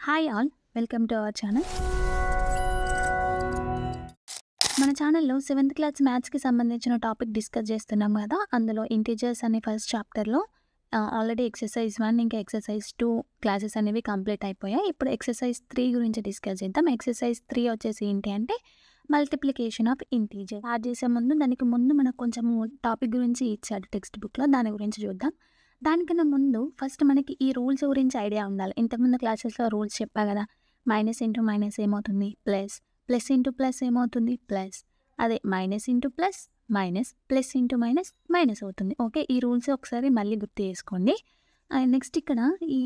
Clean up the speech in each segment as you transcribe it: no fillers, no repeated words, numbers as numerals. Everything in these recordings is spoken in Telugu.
Hi all, welcome to our channel. మన ఛానల్‌లో సెవెంత్ క్లాస్ మ్యాథ్స్‌కి సంబంధించిన టాపిక్ డిస్కస్ చేస్తున్నాం కదా! అందులో ఇంటిజర్స్ అనే ఫస్ట్ చాప్టర్‌లో ఆల్రెడీ ఎక్సర్సైజ్ 1 ఇంకా ఎక్సర్సైజ్ 2 క్లాసెస్ అనేవి కంప్లీట్ అయిపోయాయి. ఇప్పుడు ఎక్సర్సైజ్ 3 గురించి డిస్కస్ చేద్దాం. ఎక్సర్సైజ్ 3 వచ్చేసి ఏంటి అంటే మల్టిప్లికేషన్ ఆఫ్ ఇంటిజర్. స్టార్ట్ చేసే ముందు దానికి ముందు మనకు కొంచెము టాపిక్ గురించి ఇచ్చాడు టెక్స్ట్ బుక్‌లో, దాని గురించి చూద్దాం. దానికన్నా ముందు ఫస్ట్ మనకి ఈ రూల్స్ గురించి ఐడియా ఉండాలి. ఇంతకుముందు క్లాసెస్‌లో రూల్స్ చెప్పా కదా! మైనస్ ఇంటూ మైనస్ ఏమవుతుంది? ప్లస్. ప్లస్ ఇంటూ ప్లస్ ఏమవుతుంది? ప్లస్. అదే minus into plus minus, plus into minus minus అవుతుంది. ఓకే. ఈ రూల్స్ ఒకసారి మళ్ళీ గుర్తు చేసుకోండి. నెక్స్ట్ ఇక్కడ ఈ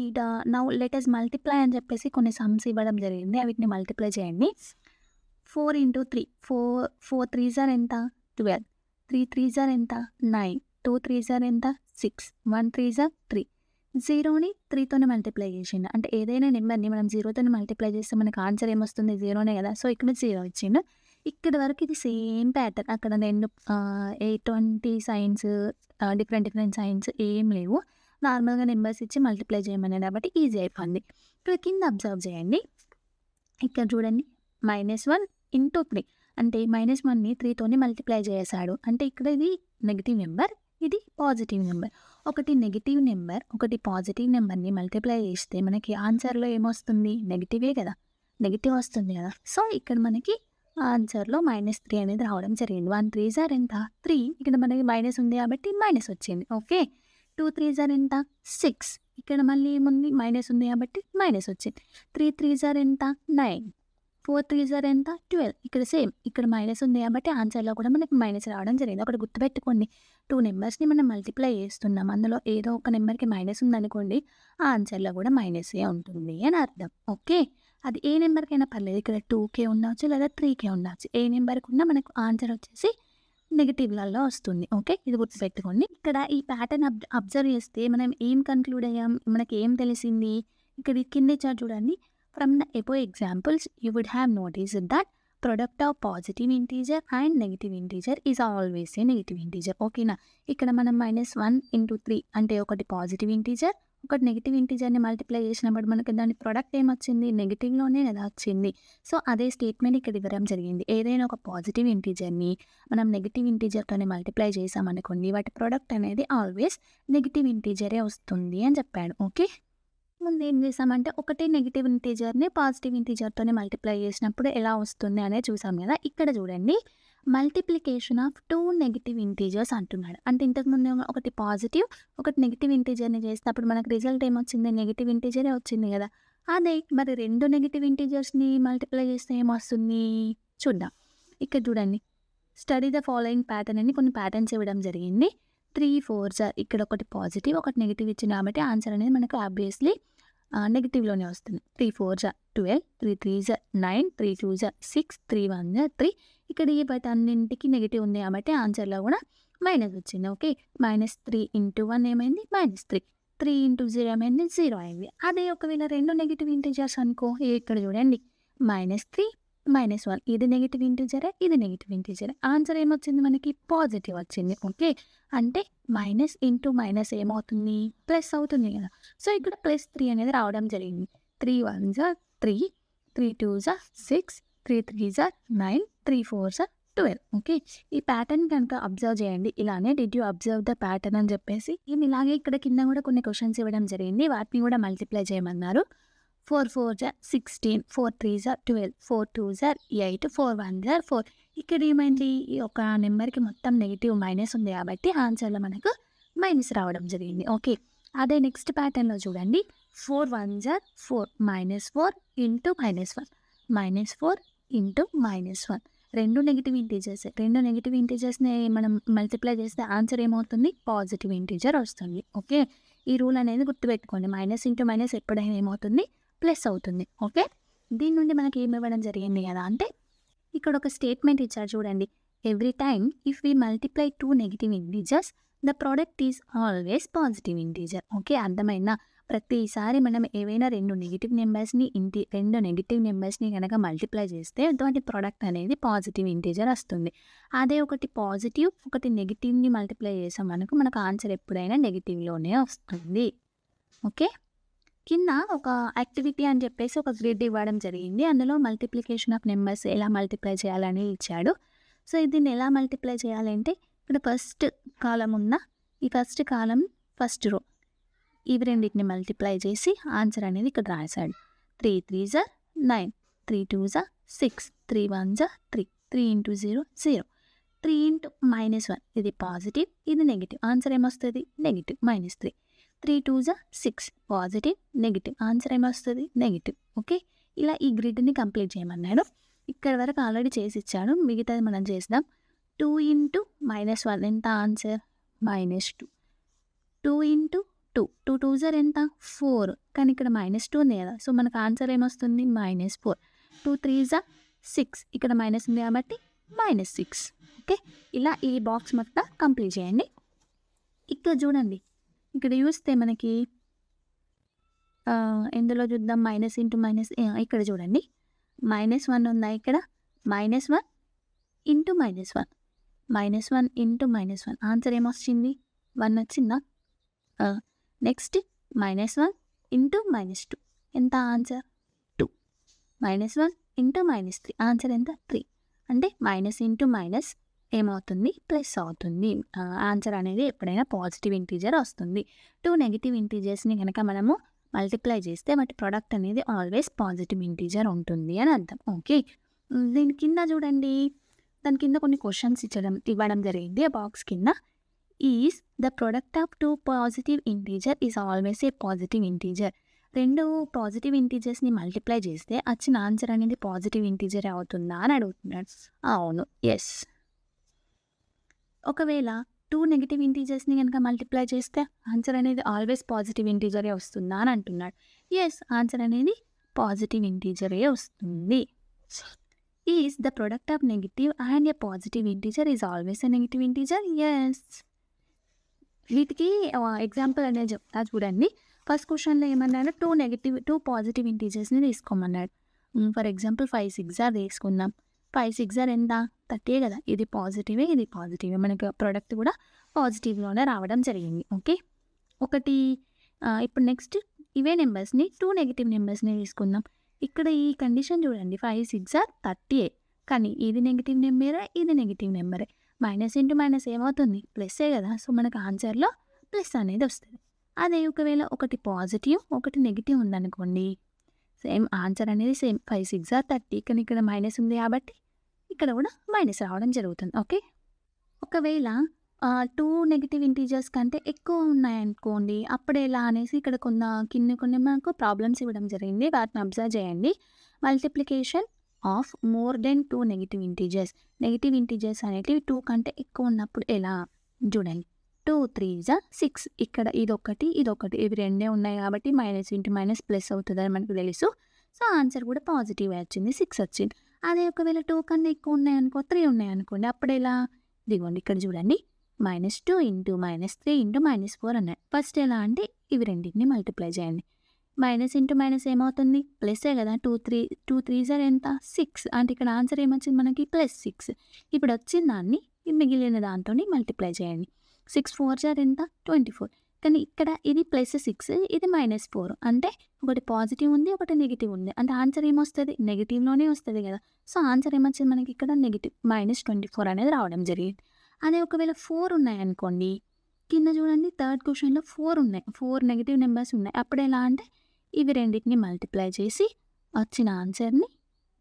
నౌ లెట్ అస్ మల్టిప్లై అని చెప్పేసి కొన్ని సమ్స్ ఇవ్వడం జరిగింది. వీటిని మల్టిప్లై చేయండి. 4 ఇంటూ 3 4 3 జార్ ఎంత? 12. 3 3 జార్ ఎంత? 9. 2 3 జార్ ఎంత? 6. 1 3 జార్ 3. 0ని 3తోనే మల్టిప్లై చేసిండు. అంటే ఏదైనా నెంబర్‌ని మనం 0తోని మల్టిప్లై చేస్తే మనకు ఆన్సర్ ఏమొస్తుంది? 0నే కదా! సో, ఇక్కడ 0 ఇచ్చిండు. ఇక్కడి వరకు ఇది సేమ్ ప్యాటర్న్. అక్కడ నేను ఎటువంటి సైన్స్ డిఫరెంట్ సైన్స్ ఏం లేవు. నార్మల్‌గా నెంబర్స్ ఇచ్చి మల్టిప్లై చేయమన్నాడు కాబట్టి ఈజీ అయిపోయింది. ఇక్కడ కింద అబ్జర్వ్ చేయండి. ఇక్కడ చూడండి, -1 ఇంటూ 3 అంటే -1ని 3తోని మల్టిప్లై చేశాడు. అంటే ఇక్కడ ఇది నెగెటివ్ నెంబర్, ఇది పాజిటివ్ నెంబర్. ఒకటి నెగెటివ్ నెంబర్, ఒకటి పాజిటివ్ నెంబర్‌ని మల్టిప్లై చేస్తే మనకి ఆన్సర్‌లో ఏమొస్తుంది? నెగెటివే కదా! నెగెటివ్ వస్తుంది కదా! సో, ఇక్కడ మనకి ఆన్సర్‌లో -3 అనేది రావడం జరిగింది. 1 3 జార్ ఎంత? 3. ఇక్కడ మనకి మైనస్ ఉంది కాబట్టి మైనస్ వచ్చింది. ఓకే. 2 3 జార్ ఎంత? 6. ఇక్కడ మళ్ళీ ఏముంది? మైనస్ ఉంది కాబట్టి మైనస్ వచ్చింది. 3 3 జార్ ఎంత? 9. 4 3 జార్ ఎంత? 12. ఇక్కడ సేమ్. ఇక్కడ మైనస్ ఉంది కాబట్టి ఆన్సర్‌లో కూడా మనకి మైనస్ రావడం జరిగింది. ఒకటి గుర్తుపెట్టుకోండి, 2 నెంబర్స్‌ని మనం మల్టిప్లై చేస్తున్నాం. అందులో ఏదో ఒక నెంబర్‌కి మైనస్ ఉందనుకోండి, ఆ ఆన్సర్‌లో కూడా మైనసే ఉంటుంది అని అర్థం. ఓకే. అది ఏ నెంబర్‌కైనా పర్లేదు. ఇక్కడ 2K ఉండొచ్చు లేదా 3K ఉండొచ్చు. ఏ నెంబర్‌కి ఉన్నా మనకు ఆన్సర్ వచ్చేసి నెగెటివ్‌లలో వస్తుంది. ఓకే. ఇది గుర్తుపెట్టుకోండి. ఇక్కడ ఈ ప్యాటర్న్ అబ్జర్వ్ చేస్తే మనం ఏం కన్క్లూడ్ అయ్యాం? మనకి ఏం తెలిసింది? ఇక్కడ కింద ఇచ్చారు చూడండి. From the above examples you would have noticed that product of positive integer and negative integer is always a negative integer. ఓకేనా? ఇక్కడ మనం -1 ఇంటూ 3 అంటే ఒకటి పాజిటివ్ ఇంటీజర్, ఒకటి నెగెటివ్ ఇంటీజర్‌ని మల్టిప్లై చేసినప్పుడు మనకి దాని ప్రొడక్ట్ ఏమొచ్చింది? నెగెటివ్‌లోనే కదా వచ్చింది. సో, అదే స్టేట్మెంట్ ఇక్కడ ఇవ్వడం జరిగింది. ఏదైనా ఒక పాజిటివ్ ఇంటీజర్‌ని మనం నెగెటివ్ ఇంటీజర్‌తోనే మల్టిప్లై చేసామనుకోండి, వాటి ప్రొడక్ట్ అనేది ఆల్వేస్ నెగెటివ్ ఇంటీజరే వస్తుంది అని చెప్పాడు. ఓకే. ముందు ఏం చేసామంటే ఒకటే నెగెటివ్ ఇంటీజర్‌ని పాజిటివ్ ఇంటీజర్‌తోని మల్టిప్లై చేసినప్పుడు ఎలా వస్తుంది అనేది చూసాం కదా! ఇక్కడ చూడండి, మల్టిప్లికేషన్ ఆఫ్ 2 నెగెటివ్ ఇంటీజర్స్ అంటున్నాడు. అంటే ఇంతకుముందు ఒకటి పాజిటివ్, ఒకటి నెగెటివ్ ఇంటీజర్‌ని చేసినప్పుడు మనకు రిజల్ట్ ఏమొచ్చింది? నెగెటివ్ ఇంటీజరే వచ్చింది కదా! అదే మరి 2 నెగెటివ్ ఇంటీజర్స్‌ని మల్టిప్లై చేస్తే ఏమొస్తుంది? చూద్దాం. ఇక్కడ చూడండి, స్టడీ ద ఫాలోయింగ్ ప్యాటర్న్ అని కొన్ని ప్యాటర్న్స్ ఇవ్వడం జరిగింది. 3 4 జార్ ఇక్కడ ఒకటి పాజిటివ్, ఒకటి నెగెటివ్ ఇచ్చింది కాబట్టి ఆన్సర్ అనేది మనకు ఆబ్వియస్లీ నెగెటివ్‌లోనే వస్తుంది. 3 4 జార్ 12, 3 3 జార్ 9, 3 2 జార్ 6, 3 1 జార్ 3. ఇక్కడ ఈ వాటన్నింటికి నెగెటివ్ ఉంది కాబట్టి ఆన్సర్‌లో కూడా మైనస్ వచ్చింది. ఓకే. -3 ఇంటూ 1 ఏమైంది? -3. 3 ఇంటూ 0 ఏమైంది? 0 అయింది. అదే ఒకవేళ 2 నెగెటివ్ ఇంటీజర్స్ అనుకో, ఇక్కడ చూడండి, -3 -1 ఇది నెగెటివ్ ఇంటీజరే, ఇది నెగెటివ్ ఇంటీజరే. ఆన్సర్ ఏమొచ్చింది మనకి? పాజిటివ్ వచ్చింది. ఓకే. అంటే మైనస్ ఇంటూ మైనస్ ఏమవుతుంది? ప్లస్ అవుతుంది కదా! సో, ఇక్కడ +3 అనేది రావడం జరిగింది. 3 1 జార్ 3, 3 2 జార్ 6, 3 3 జార్ 9, 3 4 జార్ 12. ఓకే. ఈ ప్యాటర్న్ కనుక అబ్జర్వ్ చేయండి. ఇలానే did you observe the pattern అని చెప్పేసి ఇలాగే ఇక్కడ కింద కూడా కొన్ని క్వెషన్స్ ఇవ్వడం జరిగింది. వాటిని కూడా మల్టిప్లై చేయమన్నారు. 4 4 జార్ 16, 4 3 జార్ 12, 4 2 జార్ 8, 4 1 జార్ 4. ఇక్కడ ఏమైంది? ఈ ఒక నెంబర్‌కి మొత్తం నెగెటివ్ మైనస్ ఉంది కాబట్టి ఆన్సర్‌లో మనకు మైనస్ రావడం జరిగింది. ఓకే. అదే నెక్స్ట్ ప్యాటర్న్‌లో చూడండి, 4 1 జార్ 4, -4 ఇంటూ -1, -4 ఇంటూ -1. 2 negative integers. 2 నెగెటివ్ ఇంటీజర్స్‌ని మనం మల్టిప్లై చేస్తే ఆన్సర్ ఏమవుతుంది? పాజిటివ్ ఇంటీజర్ వస్తుంది. ఓకే. ఈ రూల్ అనేది గుర్తుపెట్టుకోండి. మైనస్ ఇంటూ మైనస్ ఎప్పుడైనా ఏమవుతుంది? ప్లస్ అవుతుంది. ఓకే. దీని నుండి మనకి ఏమి ఇవ్వడం జరిగింది కదా అంటే, ఇక్కడ ఒక స్టేట్మెంట్ ఇచ్చారు చూడండి. Every time if we multiply 2 negative integers the product is always positive integer. Okay. అర్థమైందా? ప్రతిసారి మనం ఏవైనా 2 నెగెటివ్ నెంబర్స్‌ని గనక మల్టిప్లై చేస్తే వాటి ప్రోడక్ట్ అనేది పాజిటివ్ ఇంటీజర్ వస్తుంది. అదే ఒకటి పాజిటివ్, ఒకటి నెగెటివ్‌ని మల్టిప్లై చేసామనుకో మనకు ఆన్సర్ ఎప్పుడైనా నెగెటివ్‌లోనే వస్తుంది. ఓకే. కింద ఒక యాక్టివిటీ అని చెప్పేసి ఒక గ్రిడ్ ఇవ్వడం జరిగింది. అందులో మల్టిప్లికేషన్ ఆఫ్ నెంబర్స్ ఎలా మల్టిప్లై చేయాలని ఇచ్చాడు. సో, దీన్ని ఎలా మల్టిప్లై చేయాలంటే ఇక్కడ ఫస్ట్ కాలమ్ ఉన్న ఈ ఫస్ట్ కాలమ్, ఫస్ట్ రో ఇవి రెండిటిని మల్టిప్లై చేసి ఆన్సర్ అనేది ఇక్కడ రాశాడు. 3 3 జా 9, 3 2 జా 6, 3 1 జా 3, 3 ఇంటూ 0 0, 3 ఇంటూ -1 ఇది పాజిటివ్, ఇది నెగిటివ్. ఆన్సర్ ఏమొస్తుంది? నెగిటివ్ -3. 3 2 జా 6 పాజిటివ్, నెగిటివ్. ఆన్సర్ ఏమొస్తుంది? నెగిటివ్. ఓకే, ఇలా ఈ గ్రిడ్ని కంప్లీట్ చేయమన్నాడు. ఇక్కడ వరకు ఆల్రెడీ చేసి ఇచ్చాడు, మిగతాది మనం చేద్దాం. 2 ఇంటూ -1 ఎంత ఆన్సర్? -2. 2 ఇంటూ 2, 2 2 జా ఎంత? 4. కానీ ఇక్కడ -2 ఉంది కదా, సో మనకు ఆన్సర్ ఏమొస్తుంది? -4. 2 3 జా 6, ఇక్కడ మైనస్ ఉంది కాబట్టి -6. ఓకే, ఇలా ఈ బాక్స్ మొత్తం కంప్లీట్ చేయండి. ఇక్కడ చూడండి, ఇక్కడ చూస్తే మనకి ఎందులో చూద్దాం? మైనస్ ఇంటూ మైనస్, ఇక్కడ చూడండి -1 ఉందా? ఇక్కడ -1 ఇంటూ -1, -1 ఇంటూ -1 ఆన్సర్ ఏమొచ్చింది? 1 వచ్చిందా? నెక్స్ట్ -1 ఇంటూ -2 ఎంత ఆన్సర్? 2. -1 ఇంటూ -3 ఆన్సర్ ఎంత? 3. అంటే మైనస్ ఇంటూ మైనస్ ఏమవుతుంది? ప్లస్ అవుతుంది. ఆన్సర్ అనేది ఎప్పుడైనా పాజిటివ్ ఇంటీజర్ వస్తుంది. 2 నెగిటివ్ ఇంటీజర్స్ని కనుక మనము మల్టిప్లై చేస్తే వాటి ప్రోడక్ట్ అనేది ఆల్వేస్ పాజిటివ్ ఇంటీజర్ ఉంటుంది అని అర్థం. ఓకే, దీని కింద చూడండి, దాని కింద కొన్ని క్వశ్చన్స్ ఇవ్వడం జరిగింది. ఆ బాక్స్ కింద is the product of 2 positive integer is always a positive integer. 2 positive ఇంటీజర్స్ని మల్టిప్లై చేస్తే వచ్చిన ఆన్సర్ అనేది పాజిటివ్ ఇంటీజర్ అవుతుందా అని అడుగుతున్నాడు. అవును, ఎస్. ఒకవేళ 2 నెగిటివ్ ఇంటీజర్స్ని కనుక మల్టిప్లై చేస్తే ఆన్సర్ అనేది ఆల్వేస్ పాజిటివ్ ఇంటీజరే వస్తుందా అని అంటున్నాడు. ఎస్, ఆన్సర్ అనేది పాజిటివ్ ఇంటీజరే వస్తుంది. Is the product of negative and a positive integer is always a negative integer. Yes. వీటికి ఎగ్జాంపుల్ అనేది చెప్తా చూడండి. ఫస్ట్ క్వశ్చన్లో ఏమన్నాడు? 2 పాజిటివ్ ఇంటీజర్స్ని తీసుకోమన్నాడు. ఫర్ ఎగ్జాంపుల్ 5 6 జా తీసుకుందాం. 5 6 జా ఎంత? 30 కదా. ఇది పాజిటివే, ఇది పాజిటివే. మనకి ప్రోడక్ట్ కూడా పాజిటివ్లోనే రావడం జరిగింది. ఓకే, ఒకటి ఇప్పుడు నెక్స్ట్ ఇవే నెంబర్స్ని 2 నెగిటివ్ నెంబర్స్ని తీసుకుందాం. ఇక్కడ ఈ కండిషన్ చూడండి, 5 6 జా 30, కానీ ఇది నెగిటివ్ నెంబరే, ఇది నెగిటివ్ నెంబరే. మైనస్ ఇంటూ మైనస్ ఏమవుతుంది? ప్లస్సే కదా. సో మనకు ఆన్సర్లో ప్లస్ అనేది వస్తుంది. అదే ఒకవేళ ఒకటి పాజిటివ్ ఒకటి నెగిటివ్ ఉందనుకోండి, సేమ్ ఆన్సర్ అనేది సేమ్ 5 6 జా 30, కానీ ఇక్కడ మైనస్ ఉంది కాబట్టి ఇక్కడ కూడా మైనస్ రావడం జరుగుతుంది. ఓకే, ఒకవేళ 2 నెగిటివ్ ఇంటీజర్స్ కంటే ఎక్కువ ఉన్నాయనుకోండి, అప్పుడు ఎలా అనేసి ఇక్కడ కొన్ని మనకు ప్రాబ్లమ్స్ ఇవ్వడం జరిగింది. వాటిని అబ్జర్వ్ చేయండి. Multiplication of more than 2 negative integers. Negative integers అనేటివి 2 కంటే ఎక్కువ ఉన్నప్పుడు ఎలా? చూడండి, 2 3 జా 6, ఇక్కడ ఇదొకటి ఇదొకటి, ఇవి రెండే ఉన్నాయి కాబట్టి మైనస్ ఇంటూ మైనస్ ప్లస్ అవుతుందని మనకు తెలుసు. సో ఆన్సర్ కూడా పాజిటివ్ వచ్చింది, 6 వచ్చింది. అదే ఒకవేళ 2 కన్నా ఎక్కువ ఉన్నాయనుకో, 3 ఉన్నాయనుకోండి, అప్పుడు ఎలా? ఇదిగోండి ఇక్కడ చూడండి, -2 ఇంటూ -3 ఇంటూ -4 అన్నాడు. ఫస్ట్ ఎలా అంటే ఇవి రెండింటిని మల్టిప్లై చేయండి. మైనస్ ఇంటూ మైనస్ ఏమవుతుంది? ప్లస్సే కదా. 2 3 జా ఎంత? 6, అంటే ఇక్కడ ఆన్సర్ ఏమొచ్చింది మనకి? +6. ఇప్పుడు వచ్చిన దాన్ని మిగిలిన దాంతో మల్టిప్లై చేయండి. 6 4 జా ఎంత? 24, కానీ ఇక్కడ ఇది +6, ఇది -4, అంటే ఒకటి పాజిటివ్ ఉంది ఒకటి నెగిటివ్ ఉంది, అంటే ఆన్సర్ ఏమొస్తుంది? నెగిటివ్లోనే వస్తుంది కదా. సో ఆన్సర్ ఏమొచ్చింది మనకి? ఇక్కడ నెగిటివ్ -24 అనేది రావడం జరిగింది. అదే ఒకవేళ 4 ఉన్నాయనుకోండి, కింద చూడండి థర్డ్ క్వశ్చన్లో 4 ఉన్నాయి, 4 నెగిటివ్ నెంబర్స్ ఉన్నాయి. అప్పుడు ఎలా అంటే ఇవి రెండింటిని మల్టిప్లై చేసి వచ్చిన ఆన్సర్ని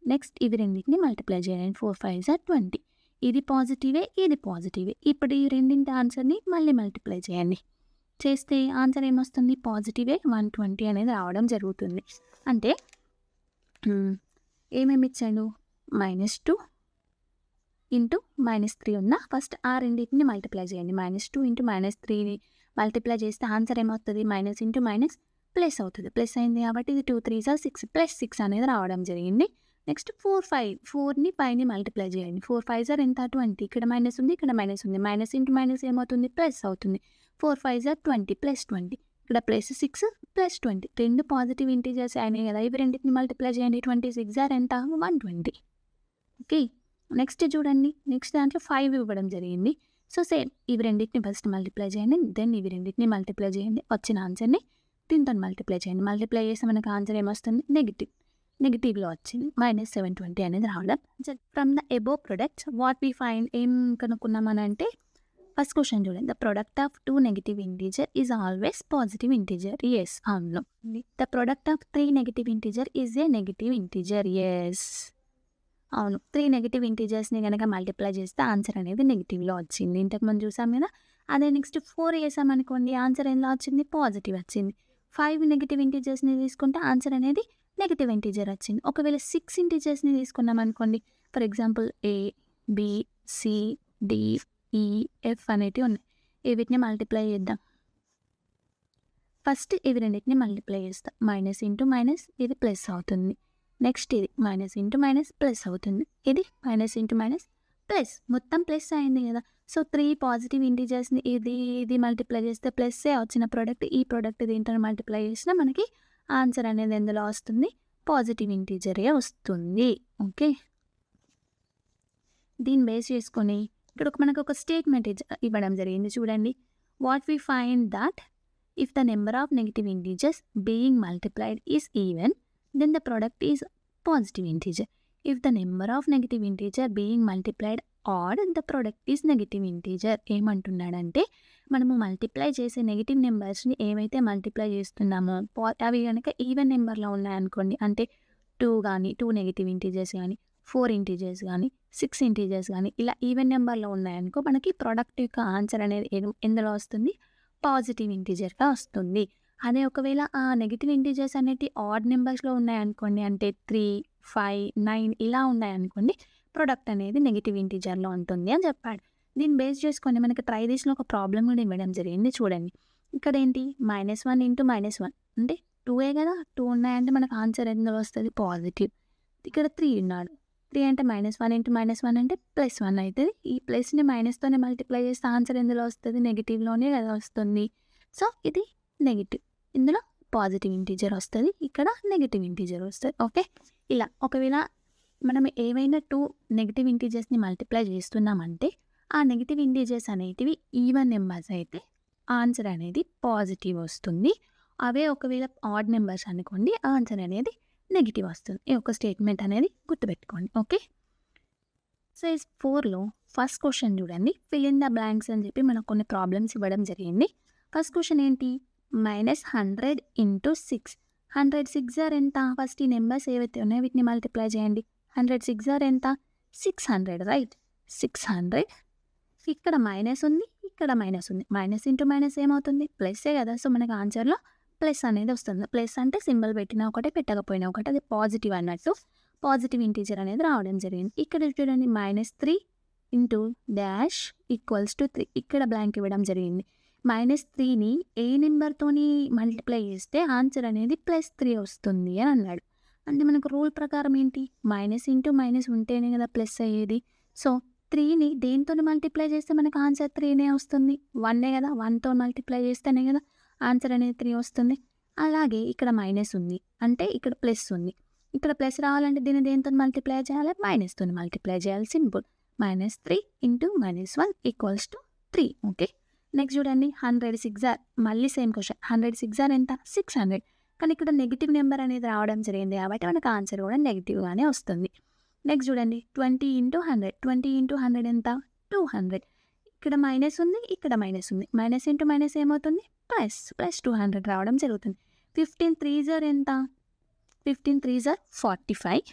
నెక్స్ట్ ఇవి రెండింటిని మల్టిప్లై చేయండి. 4 5 జా 20, ఇది పాజిటివే ఇది పాజిటివే. ఇప్పుడు ఈ రెండింటి ఆన్సర్ని మళ్ళీ మల్టిప్లై చేయండి. చేస్తే ఆన్సర్ ఏమొస్తుంది? పాజిటివే 120 అనేది రావడం జరుగుతుంది. అంటే ఏమేమి ఇచ్చాడు? -2 ఇంటూ -3 ఉందా? ఫస్ట్ ఆ రెండింటిని మల్టిప్లై చేయండి. -2 ఇంటూ -3ని మల్టిప్లై చేస్తే ఆన్సర్ ఏమవుతుంది? మైనస్ ఇంటూ మైనస్ ప్లస్ అవుతుంది. ప్లస్ అయింది కాబట్టి ఇది 2 3 జా 6, +6 అనేది రావడం జరిగింది. నెక్స్ట్ 4 5, 4ని 5ని మల్టిప్లై చేయండి. 4 5 జా ఎంత? 20, ఇక్కడ మైనస్ ఉంది ఇక్కడ మైనస్ ఉంది, మైనస్ ఇంటూ మైనస్ ఏమవుతుంది? ప్లస్ అవుతుంది. 4 5 జా 20, +20, ఇక్కడ +6 +20, రెండు పాజిటివ్ ఇంటీజర్స్ అయినాయి కదా. ఇవి రెండింటిని మల్టిప్లై చేయండి. 26 జా ఎంత? 120. ఓకే, నెక్స్ట్ చూడండి, నెక్స్ట్ దాంట్లో 5 ఇవ్వడం జరిగింది. సో సేమ్ ఇవి రెండింటిని ఫస్ట్ మల్టిప్లై చేయండి, దెన్ ఇవి రెండింటిని మల్టిప్లై చేయండి. వచ్చిన ఆన్సర్ని దీంతో మల్టిప్లై చేయండి. మల్టిప్లై చేస్తే మనకు ఆన్సర్ ఏమొస్తుంది? నెగిటివ్‌లో వచ్చింది. -720 అనేది రావడం. From the above products what we find ఏం కనుక్కున్నామనంటే ఫస్ట్ క్వెషన్ చూడండి. The product of 2 negative integer is always positive integer. Yes. అవును. The product of 3 negative integer is a negative integer. Yes. అవును. 3 నెగెటివ్ ఇంటిజర్స్‌ని గనక మల్టిప్లై చేస్తే ఆన్సర్ అనేది నెగెటివ్‌లో వచ్చింది. ఇంతకుముందు చూసాం కదా! అదే నెక్స్ట్ 4 ఏసామనుకోండి ఆన్సర్ ఎలా వచ్చింది? పాజిటివ్ వచ్చింది. 5 నెగెటివ్ ఇంటిజర్స్‌ని తీసుకుంటే ఆన్సర్ అనేది నెగెటివ్ ఇంటిజర్ వచ్చింది. ఒకవేళ 6 ఇంటిజర్స్‌ని తీసుకున్నామనుకోండి, for example A, B, C, D, E, F అనేటివి ఉన్నాయి. వీటిని మల్టిప్లై చేద్దాం. ఫస్ట్ ఇవి రెండిటిని మల్టిప్లై చేస్తా. మైనస్ ఇంటూ మైనస్ ఇది ప్లస్ అవుతుంది. నెక్స్ట్ ఇది మైనస్ ఇంటూ మైనస్ ప్లస్ అవుతుంది. ఇది మైనస్ ఇంటూ మైనస్ ప్లస్. మొత్తం ప్లస్ అయింది కదా! సో 3 పాజిటివ్ ఇంటిజర్స్‌ని ఇది మల్టిప్లై చేస్తే ప్లస్సే వచ్చిన ప్రోడక్ట్ ఈ ప్రోడక్ట్ దీంతో మల్టిప్లై చేసినా మనకి ఆన్సర్ అనేది ఎందులో వస్తుంది? పాజిటివ్ ఇంటిజరే వస్తుంది. ఓకే. దీన్ని బేస్ చేసుకొని ఇక్కడ మనకు ఒక స్టేట్మెంట్ ఇవ్వడం జరిగింది చూడండి. What we find that if the number of negative integers being multiplied is even then the product is positive integer. If the number of negative integer being multiplied odd the product is negative integer. ఏమంటున్నాడంటే మనము మల్టిప్లై చేసే నెగెటివ్ నెంబర్స్ని ఏమైతే మల్టిప్లై చేస్తున్నామో అవి కనుక ఈవెన్ నెంబర్లో ఉన్నాయనుకోండి, అంటే 2 కానీ 2 నెగెటివ్ ఇంటిజర్స్ కానీ 4 ఇంటిజర్స్ కానీ 6 ఇంటిజర్స్ కానీ ఇలా ఈవెన్ నెంబర్లో ఉన్నాయనుకో మనకి ప్రోడక్ట్ యొక్క ఆన్సర్ అనేది ఎందులో వస్తుంది? పాజిటివ్ ఇంటిజర్గా వస్తుంది. అదే ఒకవేళ ఆ నెగెటివ్ ఇంటిజర్స్ అనేవి ఆడ్ నెంబర్స్లో ఉన్నాయనుకోండి, అంటే 3, 5, 9 ఇలా ఉన్నాయనుకోండి, ప్రొడక్ట్ అనేది నెగెటివ్ ఇంటిజర్లో ఉంటుంది అని చెప్పాడు. దీన్ని బేస్ చేసుకొని మనకి ట్రై దిస్‌లో ఒక ప్రాబ్లం కూడా ఇవ్వడం జరిగింది చూడండి. ఇక్కడ ఏంటి -1 ఇంటూ -1 అంటే 2ఏ కదా! 2 ఉన్నాయంటే మనకు ఆన్సర్ ఎందులో వస్తుంది? పాజిటివ్. ఇక్కడ 3 ఉన్నాడు. 3 అంటే -1 ఇంటూ -1 అంటే +1 అవుతుంది. ఈ ప్లస్‌ని మైనస్తోనే మల్టిప్లై చేస్తే ఆన్సర్ ఎందులో వస్తుంది? నెగెటివ్‌లోనే కదా వస్తుంది. సో ఇది నెగెటివ్. ఇందులో పాజిటివ్ ఇంటిజర్ వస్తుంది. ఇక్కడ నెగెటివ్ ఇంటిజర్ వస్తుంది. ఓకే. ఇలా ఒకవేళ మనం ఏవైనా 2 నెగెటివ్ ఇంటిజర్స్‌ని మల్టిప్లై చేస్తున్నామంటే ఆ నెగెటివ్ ఇంటిజర్స్ అనేటివి ఈవెన్ నెంబర్స్ అయితే ఆన్సర్ అనేది పాజిటివ్ వస్తుంది. అవే ఒకవేళ ఆడ్ నెంబర్స్ అనుకోండి ఆన్సర్ అనేది నెగెటివ్ వస్తుంది. ఈ ఒక స్టేట్మెంట్ అనేది గుర్తుపెట్టుకోండి. ఓకే. ఎక్సర్సైజ్ 4లో ఫస్ట్ క్వశ్చన్ చూడండి. ఫిల్ ఇన్ ద బ్లాంక్స్ అని చెప్పి మనకు కొన్ని ప్రాబ్లమ్స్ ఇవ్వడం జరిగింది. ఫస్ట్ క్వశ్చన్ ఏంటి? -100 ఇంటూ 6. 100 6 ఆర్ ఎంత? ఫస్ట్ ఈ నెంబర్స్ ఏవైతే ఉన్నాయో వీటిని మల్టిప్లై చేయండి. 100 6 ఆర్ ఎంత? 600 రైట్. 600 ఇక్కడ మైనస్ ఉంది, ఇక్కడ మైనస్ ఉంది. మైనస్ ఇంటూ మైనస్ ఏమవుతుంది? ప్లస్సే కదా! సో మనకు ఆన్సర్లో ప్లస్ అనేది వస్తుంది. ప్లస్ అంటే సింబల్ పెట్టినా ఒకటే పెట్టకపోయినా ఒకటి, అది పాజిటివ్ అన్నట్టు పాజిటివ్ ఇంటీజర్ అనేది రావడం జరిగింది. ఇక్కడ చూడండి -3 ఇంటూ డాష్ ఈక్వల్స్ టు 3. ఇక్కడ బ్లాంక్ ఇవ్వడం జరిగింది. -3ని ఏ నెంబర్తోని మల్టిప్లై చేస్తే ఆన్సర్ అనేది +3 వస్తుంది అని అన్నాడు. అంటే మనకు రూల్ ప్రకారం ఏంటి? మైనస్ ఇంటూ మైనస్ ఉంటేనే కదా ప్లస్ అయ్యేది. సో 3ని దేనితో మల్టిప్లై చేస్తే మనకు ఆన్సర్ 3నే వస్తుంది. 1ఏ కదా! 1తో మల్టిప్లై చేస్తేనే కదా ఆన్సర్ అనేది 3 వస్తుంది. అలాగే ఇక్కడ మైనస్ ఉంది అంటే ఇక్కడ ప్లస్ ఉంది. ఇక్కడ ప్లస్ రావాలంటే దీన్ని దేనితో మల్టిప్లై చేయాలి? మైనస్తో మల్టిప్లై చేయాలి. Simple. -3 into -1 equals to 3. Okay. Next చూడండి 100 6 ఆర్ మళ్ళీ సేమ్ క్వశ్చన్. 100 6 ఆర్ ఎంత? 600. కానీ ఇక్కడ నెగిటివ్ నెంబర్ అనేది రావడం జరిగింది కాబట్టి మనకు ఆన్సర్ కూడా నెగిటివ్గానే వస్తుంది. నెక్స్ట్ చూడండి 20 ఇంటూ 100. 20 ఇంటూ 100 ఎంత? 200. ఇక్కడ మైనస్ ఉంది, ఇక్కడ మైనస్ ఉంది. మైనస్ ఇంటూ మైనస్ ఏమవుతుంది? ప్లస్ 200 రావడం జరుగుతుంది. 15 3s ఆర్ ఎంత? 15 3s ఆర్ 45.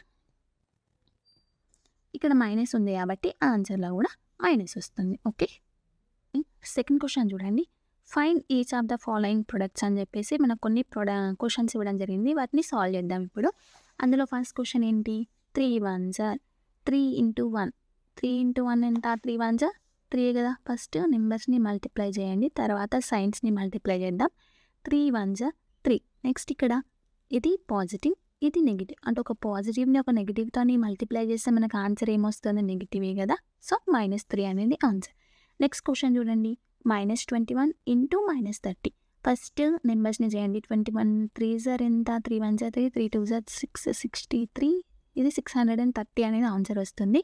ఇక్కడ మైనస్ ఉంది కాబట్టి ఆన్సర్లో కూడా మైనస్ వస్తుంది. ఓకే. సెకండ్ క్వశ్చన్ చూడండి. Find each of the following products అని చెప్పేసి మనకు కొన్ని క్వశ్చన్స్ ఇవ్వడం జరిగింది. వాటిని సాల్వ్ చేద్దాం ఇప్పుడు. అందులో ఫస్ట్ క్వశ్చన్ ఏంటి? 3 1s ఆర్ 3 ఇంటూ 1. 3 ఇంటూ 1 ఎంత? 3 1s ఆర్ 3 కదా! ఫస్ట్ నెంబర్స్ని మల్టిప్లై చేయండి, తర్వాత సైన్స్ని మల్టిప్లై చేద్దాం. 3 1s ఆర్ 3. నెక్స్ట్ ఇక్కడ ఇది పాజిటివ్, ఇది నెగిటివ్. అంటే ఒక పాజిటివ్ని ఒక నెగిటివ్తో మల్టిప్లై చేస్తే మనకు ఆన్సర్ ఏమొస్తుంది? నెగిటివే కదా! సో -3 అనేది ఆన్సర్. నెక్స్ట్ క్వశ్చన్ చూడండి. -21 ఇంటూ -30. ఫస్ట్ నెంబర్స్ని చేయండి. 21 3s ఆర్ ఎంత? 3 1s ఆర్ 3, 3 2s ఆర్ 6, 63. ఇది 630 అనేది ఆన్సర్ వస్తుంది.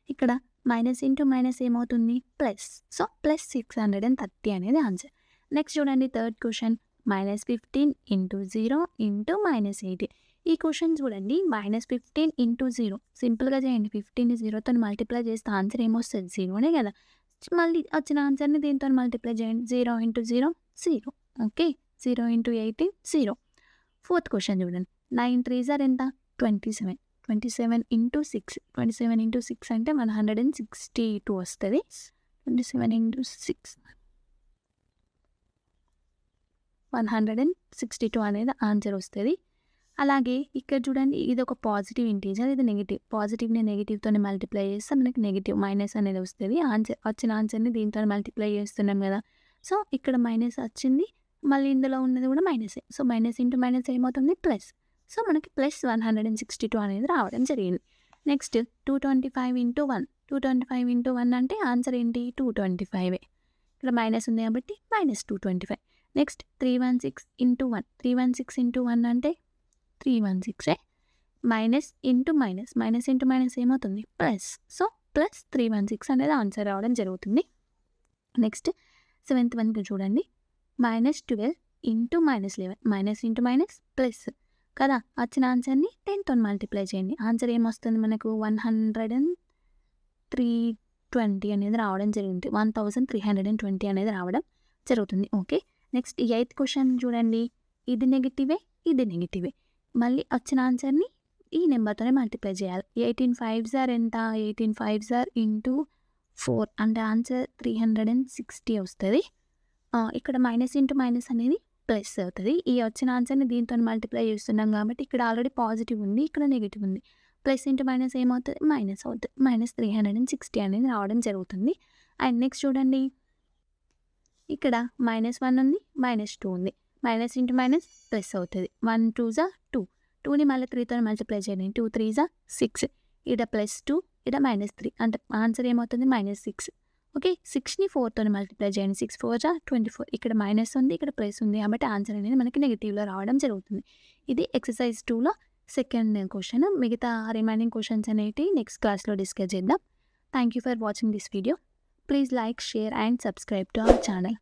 ఇక్కడ మైనస్ ఇంటూ మైనస్ ఏమవుతుంది? ప్లస్. సో +630 అనేది ఆన్సర్. నెక్స్ట్ చూడండి థర్డ్ క్వశ్చన్. -15 into 0 into -18. ఈ క్వశ్చన్ చూడండి. -15 ఇంటూ 0 సింపుల్‌గా చేయండి. 15ని 0తో మల్టిప్లై చేస్తే ఆన్సర్ ఏమొస్తది? 0నే కదా! మళ్ళీ వచ్చిన ఆన్సర్‌ని దీనితో మల్టిప్లై చేయండి. 0 into 0 0. Okay. 0 into 18 0. Fourth question చూడండి. 9 3 జార్ ఎంత? 27. 27 ఇంటూ 6. 27 ఇంటూ 6 అంటే 162 వస్తది. 27 ఇంటూ 6 162 అనేది ఆన్సర్ వస్తది. అలాగే ఇక్కడ చూడండి, ఇదొక పాజిటివ్ ఇంటీజర్, ఇది నెగెటివ్. పాజిటివ్‌ని నెగెటివ్‌తోని మల్టిప్లై చేస్తే మనకి నెగెటివ్ మైనస్ అనేది వస్తది. వచ్చిన ఆన్సర్‌ని దీనితోని మల్టిప్లై చేస్తున్నాం కదా! సో, ఇక్కడ మైనస్ వచ్చింది. మళ్ళీ ఇందులో ఉన్నది కూడా మైనసే. సో, మైనస్ ఇంటూ మైనస్ ఏమవుతుంది? ప్లస్. సో, మనకి ప్లస్ 162 అనేది రావడం జరిగింది. Next 225 into 1. 225 ఇంటూ 1 అంటే ఆన్సర్ ఏంటి? 225. ఇక్కడ మైనస్ ఉంది కాబట్టి -225. Next 316 into 1. 316 ఇంటూ 1 అంటే 316. Minus into minus. Minus into minus ఏమవుతుంది? ప్లస్. సో, ప్లస్ 316 అనేది ఆన్సర్ రావడం జరుగుతుంది. నెక్స్ట్ 7th వన్‌కి చూడండి. -12 into -11. Minus into minus plus కదా! వచ్చిన ఆన్సర్‌ని 10తో మల్టిప్లై చేయండి. ఆన్సర్ ఏమొస్తుంది మనకు? 10320 అనేది రావడం జరిగింది. 1320 అనేది రావడం జరుగుతుంది. ఓకే. నెక్స్ట్ 8th క్వశ్చన్ చూడండి. ఇది నెగెటివే, ఇది నెగెటివే. మళ్ళీ వచ్చిన ఆన్సర్‌ని ఈ నెంబర్‌తోనే మల్టిప్లై చేయాలి. 18 5 జార్ ఎంత? 18 5 జార్ ఇంటూ 4 అంటే ఆన్సర్ 360 వస్తది. ఇక్కడ మైనస్ ఇంటూ మైనస్ అనేది ప్లస్ అవుతది. ఈ వచ్చిన ఆన్సర్‌ని దీనితోని మల్టిప్లై చేస్తున్నాం కాబట్టి ఇక్కడ ఆల్రెడీ పాజిటివ్ ఉంది, ఇక్కడ నెగెటివ్ ఉంది. ప్లస్ ఇంటూ మైనస్ ఏమవుతది? మైనస్ అవుతది. -360 అనేది రావడం జరుగుతుంది. అండ్ నెక్స్ట్ చూడండి, ఇక్కడ -1 ఉంది, -2 ఉంది. మైనస్ ఇంటూ మైనస్ ప్లస్ అవుతది. 1 2 జా 2. 2ని మళ్ళీ 3తో మల్టిప్లై చేయండి. 2 3 జా 6. ఈడ +2, ఈడ -3 అంటే ఆన్సర్ ఏమవుతుంది? -6. ఓకే. 6ని 4తో మల్టిప్లై చేయండి. 6 4 జా 24. ఇక్కడ మైనస్ ఉంది, ఇక్కడ ప్లస్ ఉంది కాబట్టి ఆన్సర్ అనేది మనకి నెగెటివ్‌లో రావడం జరుగుతుంది. ఇది ఎక్సర్సైజ్ 2లో సెకండ్ క్వశ్చన్. మిగతా రిమైనింగ్ క్వశ్చన్స్ అనేటివి నెక్స్ట్ క్లాస్‌లో డిస్కస్ చేద్దాం. Thank you for watching this video. Please like, share and subscribe to our channel.